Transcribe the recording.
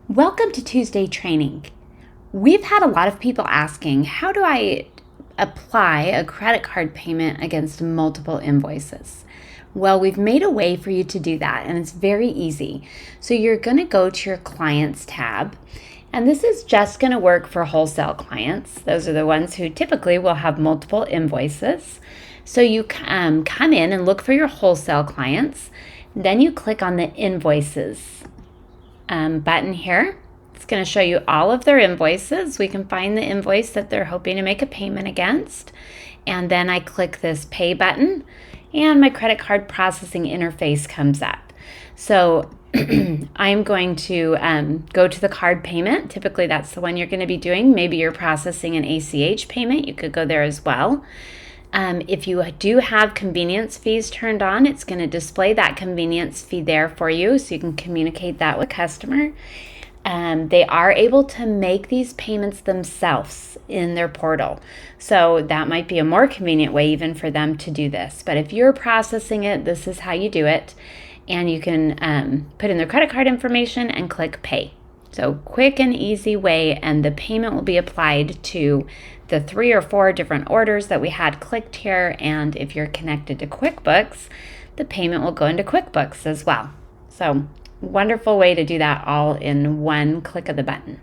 Welcome to Tuesday training. We've had a lot of people asking, how do I apply a credit card payment against multiple invoices? Well, we've made a way for you to do that, and it's very easy. So you're going to go to your Clients tab, and this is just going to work for wholesale clients. Those are the ones who typically will have multiple invoices. So you come in and look for your wholesale clients. Then you click on the Invoices button here. It's going to show you all of their invoices. We can find the invoice that they're hoping to make a payment against. And then I click this Pay button, and my credit card processing interface comes up. So I'm going to go to the card payment. Typically, that's the one you're going to be doing. Maybe you're processing an ACH payment. You could go there as well. If you do have convenience fees turned on, it's going to display that convenience fee there for you so you can communicate that with the customer. They are able to make these payments themselves in their portal. So that might be a more convenient way even for them to do this. But if you're processing it, this is how you do it. And you can put in their credit card information and click Pay. So quick and easy way, and the payment will be applied to the 3 or 4 different orders that we had clicked here. And if you're connected to QuickBooks, the payment will go into QuickBooks as well. So wonderful way to do that all in one click of the button.